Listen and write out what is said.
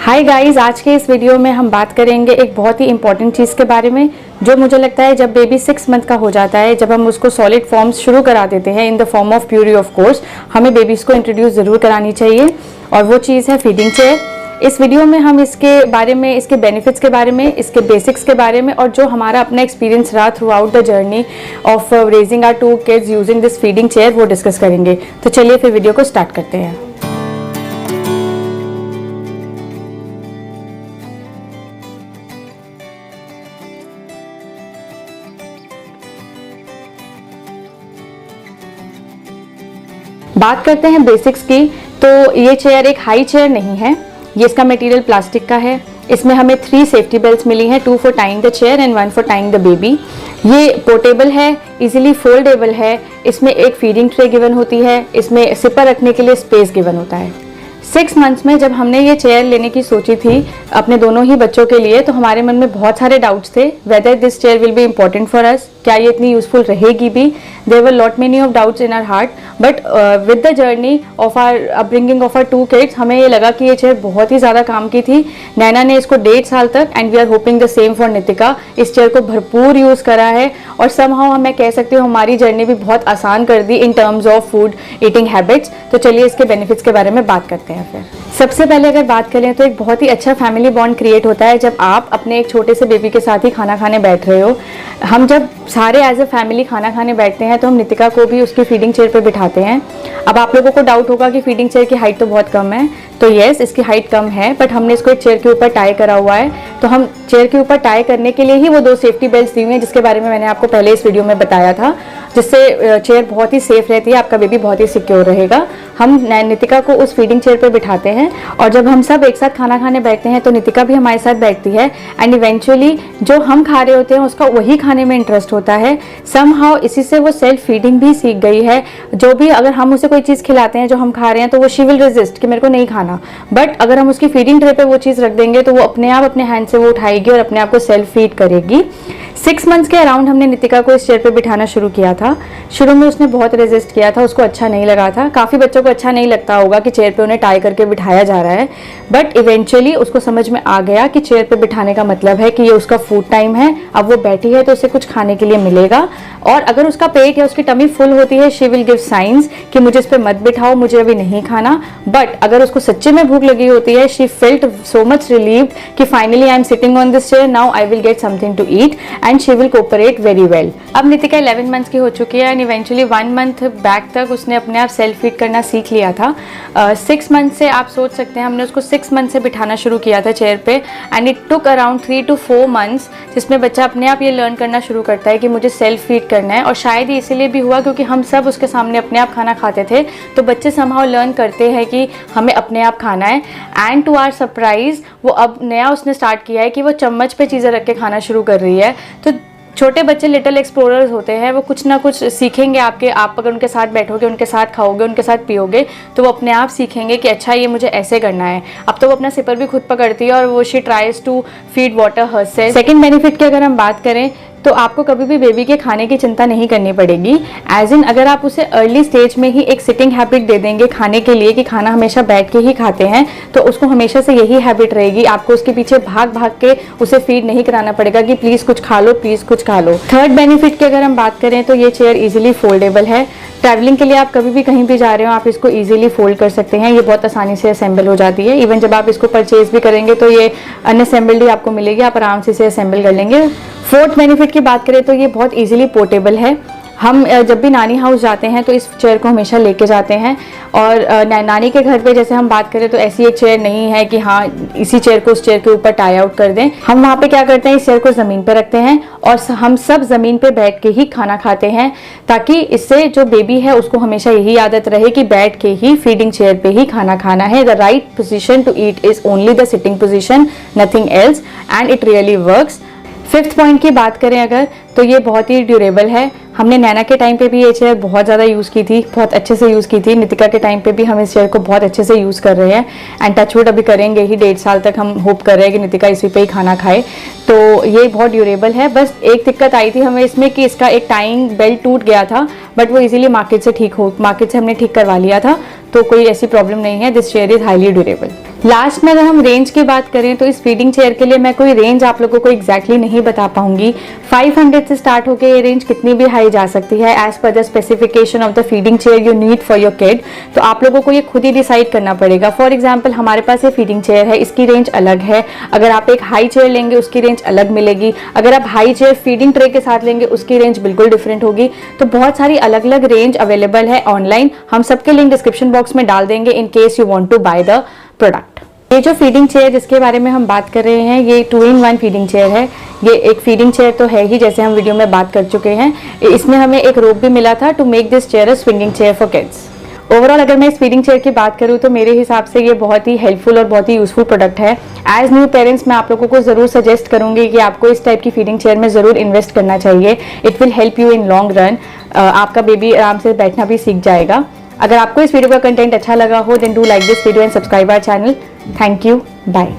Hi guys, आज के इस वीडियो में हम बात करेंगे एक बहुत ही इंपॉर्टेंट चीज़ के बारे में जो मुझे लगता है जब बेबी 6 मंथ का हो जाता है, जब हम उसको सॉलिड फॉर्म्स शुरू करा देते हैं in the form of puree of course, हमें बेबीज़ को इंट्रोड्यूस ज़रूर करानी चाहिए और वो चीज़ है फीडिंग चेयर। इस वीडियो में हम इसके बारे में, इसके बेनिफिट्स के बारे में, इसके बेसिक्स के बारे में और जो हमारा अपना एक्सपीरियंस रहा throughout the journey of raising our 2 kids using this feeding chair वो डिस्कस करेंगे। तो चलिए फिर वीडियो को स्टार्ट करते हैं। बात करते हैं बेसिक्स की। तो ये चेयर एक हाई चेयर नहीं है, ये इसका मटेरियल प्लास्टिक का है। इसमें हमें 3 सेफ्टी बेल्ट्स मिली हैं, 2 for tying the chair and 1 for tying the baby. ये पोर्टेबल है, इजीली फोल्डेबल है। इसमें एक फीडिंग ट्रे गिवन होती है, इसमें सिपर रखने के लिए स्पेस गिवन होता है। 6 मंथ्स में जब हमने ये चेयर लेने की सोची थी अपने दोनों ही बच्चों के लिए, तो हमारे मन में बहुत सारे डाउट्स थे whether this chair will be important for us, क्या ये इतनी यूजफुल रहेगी भी। There were lot many of doubts in our heart, but with the journey of our upbringing of our 2 kids हमें ये लगा कि ये चेयर बहुत ही ज़्यादा काम की थी। नैना ने इसको 1.5 साल तक, and we are hoping the same for Nitika, इस चेयर को भरपूर यूज़ करा है और समहाउ मैं कह सकती हूँ हमारी जर्नी भी बहुत आसान कर दी in terms of food eating habits. तो चलिए इसके बेनिफिट्स के बारे में बात करते हैं। फिर सबसे पहले अगर बात करें तो एक बहुत ही अच्छा फैमिली बॉन्ड क्रिएट होता है जब आप अपने एक छोटे से बेबी के साथ ही खाना खाने बैठ रहे हो। हम जब सारे एज अ फैमिली खाना खाने बैठते हैं तो हम नितिका को भी उसकी फीडिंग चेयर पर बिठाते हैं। अब आप लोगों को डाउट होगा कि फीडिंग चेयर की हाइट तो बहुत कम है, तो यस इसकी हाइट कम है, बट हमने इसको एक चेयर के ऊपर टाई करा हुआ है। तो हम चेयर के ऊपर टाई करने के लिए ही वो 2 सेफ्टी बेल्ट्स दी हुई हैं जिसके बारे में मैंने आपको पहले इस वीडियो में बताया था, जिससे चेयर बहुत ही सेफ रहती है, आपका बेबी बहुत ही सिक्योर रहेगा। हम नितिका को उस फीडिंग चेयर पर बिठाते हैं और जब हम सब एक साथ खाना खाने बैठते हैं तो नितिका भी हमारे साथ बैठती है एंड इवेंचुअली जो हम खा रहे होते हैं उसका वही खाने में इंटरेस्ट होता है। समहाउ इसी से वो सेल्फ फीडिंग भी सीख गई है। जो भी अगर हम उसे कोई चीज़ खिलाते हैं जो हम खा रहे हैं तो वो शी विल रेजिस्ट कि मेरे को नहीं खाना, बट अगर हम उसकी फीडिंग ट्रे पे वो चीज़ रख देंगे तो वो अपने आप अपने हैंड से वो उठाएगी और अपने आप को सेल्फ फीड करेगी। 6 मंथ्स के अराउंड हमने नितिका को इस चेयर पे बिठाना शुरू किया था। शुरू में उसने बहुत रेजिस्ट किया था, उसको अच्छा नहीं लगा था। काफ़ी बच्चों को अच्छा नहीं लगता होगा कि चेयर पे उन्हें टाई करके बिठाया जा रहा है, बट इवेंचुअली उसको समझ में आ गया कि चेयर पे बिठाने का मतलब है कि ये उसका फूड टाइम है। अब वो बैठी है तो उसे कुछ खाने के लिए मिलेगा और अगर उसका पेट या उसकी टमी फुल होती है शी विल गिव साइंस कि मुझे इस पर मत बिठाओ, मुझे अभी नहीं खाना। बट अगर उसको सच्चे में भूख लगी होती है she felt so much relieved कि finally I am sitting on this chair, now I will get something to eat and she will cooperate very well. अब नितिका 11 मंथ्स की हो चुकी है एंड इवेंचुअली 1 मंथ बैक तक उसने अपने आप सेल्फ फीड करना सीख लिया था। 6 मंथ से आप सोच सकते हैं हमने उसको 6 मंथ से बिठाना शुरू किया था चेयर पे and it took around 3 to 4 months जिसमें बच्चा अपने आप ये लर्न करना शुरू करता है कि मुझे सेल्फ फीड करना है। और शायद ये इसीलिए भी हुआ क्योंकि हम सब उसके सामने अपने आप खाना खाते थे, तो बच्चे समहाउ लर्न करते हैं कि हमें अपने आप खाना है। एंड टू आवर सरप्राइज वो अब नया उसने स्टार्ट किया है कि वो चम्मच पे चीज़ें रख के खाना शुरू कर रही है। तो छोटे बच्चे लिटिल एक्सप्लोरर्स होते हैं, वो कुछ ना कुछ सीखेंगे आपके। आप अगर उनके साथ बैठोगे, उनके साथ खाओगे, उनके साथ पियोगे तो वो अपने आप सीखेंगे कि अच्छा ये मुझे ऐसे करना है। अब तो वो अपना सिपर भी खुद पकड़ती है और वो she tries to feed water herself. Second benefit की अगर हम बात करें तो आपको कभी भी बेबी के खाने की चिंता नहीं करनी पड़ेगी। एज इन अगर आप उसे अर्ली स्टेज में ही एक सिटिंग हैबिट दे देंगे खाने के लिए कि खाना हमेशा बैठ के ही खाते हैं, तो उसको हमेशा से यही हैबिट रहेगी। आपको उसके पीछे भाग भाग के उसे फीड नहीं कराना पड़ेगा कि प्लीज़ कुछ खा लो, प्लीज़ कुछ खा लो। थर्ड बेनिफिट की अगर हम बात करें तो ये चेयर ईजिली फोल्डेबल है। ट्रैवलिंग के लिए आप कभी भी कहीं भी जा रहे हो आप इसको ईजिली फोल्ड कर सकते हैं, ये बहुत आसानी से असेंबल हो जाती है। इवन जब आप इसको परचेज भी करेंगे तो ये अनअसेंबल्ड ही आपको मिलेगी, आप आराम से इसे असेंबल कर लेंगे। फोर्थ बेनिफिट की बात करें तो ये बहुत इजीली पोर्टेबल है। हम जब भी नानी हाउस जाते हैं तो इस चेयर को हमेशा लेके जाते हैं और नानी के घर पे जैसे हम बात करें तो ऐसी एक चेयर नहीं है कि हाँ इसी चेयर को उस चेयर के ऊपर टाई आउट कर दें। हम वहाँ पे क्या करते हैं, इस चेयर को ज़मीन पे रखते हैं और हम सब ज़मीन पे बैठ के ही खाना खाते हैं, ताकि इससे जो बेबी है उसको हमेशा यही आदत रहे कि बैठ के ही फीडिंग चेयर पे ही खाना खाना है। The right position to eat is only the sitting position, nothing else, and it really works. 5th point की बात करें अगर तो ये बहुत ही ड्यूरेबल है। हमने नैना के टाइम पे भी ये चेयर बहुत ज़्यादा यूज़ की थी, बहुत अच्छे से यूज़ की थी। नितिका के टाइम पे भी हम इस चेयर को बहुत अच्छे से यूज़ कर रहे हैं एंड टचवुड अभी करेंगे ही। 1.5 साल तक हम होप कर रहे हैं कि नितिका इसी पे ही खाना खाए। तो ये बहुत ड्यूरेबल है। बस एक दिक्कत आई थी हमें इसमें कि इसका एक टाइंग बेल्ट टूट गया था, बट वो इजीली मार्केट से हमने ठीक करवा लिया था, तो कोई ऐसी प्रॉब्लम नहीं है। This chair is highly durable. Last में अगर हम रेंज की बात करें तो इस फीडिंग चेयर के लिए मैं कोई रेंज आप लोगों को एग्जैक्टली नहीं बता पाऊंगी। 500 से स्टार्ट होकर ये रेंज कितनी भी हाई जा सकती है as per the specification of the feeding chair you need for your kid. तो आप लोगों को ये खुद ही डिसाइड करना पड़ेगा। फॉर एग्जाम्पल हमारे पास ये फीडिंग चेयर है, इसकी रेंज अलग है। अगर आप एक हाई चेयर लेंगे उसकी रेंज अलग मिलेगी। अगर आप हाई चेयर फीडिंग ट्रे के साथ लेंगे उसकी रेंज बिल्कुल डिफरेंट होगी। तो बहुत सारी अलग अलग रेंज अवेलेबल है ऑनलाइन। हम सबके लिंक डिस्क्रिप्शन बॉक्स में डाल देंगे in case you want to buy the product. ये जो फीडिंग चेयर जिसके बारे में हम बात कर रहे हैं ये 2-in-1 फीडिंग चेयर है। ये एक फीडिंग चेयर तो है ही, जैसे हम वीडियो में बात कर चुके हैं। इसमें हमें एक रोप भी मिला था to make this chair a swinging chair for kids. Overall अगर मैं इस फीडिंग चेयर की बात करूँ तो मेरे हिसाब से ये बहुत ही हेल्पफुल और बहुत ही यूजफुल प्रोडक्ट है। एज न्यू पेरेंट्स मैं आप लोगों को जरूर सजेस्ट करूंगी कि आपको इस टाइप की फीडिंग चेयर में जरूर इन्वेस्ट करना चाहिए। It will help you in long run. आपका बेबी आराम से बैठना भी सीख जाएगा। अगर आपको इस वीडियो का कंटेंट अच्छा लगा हो then do like this video and subscribe our channel. Thank you, bye.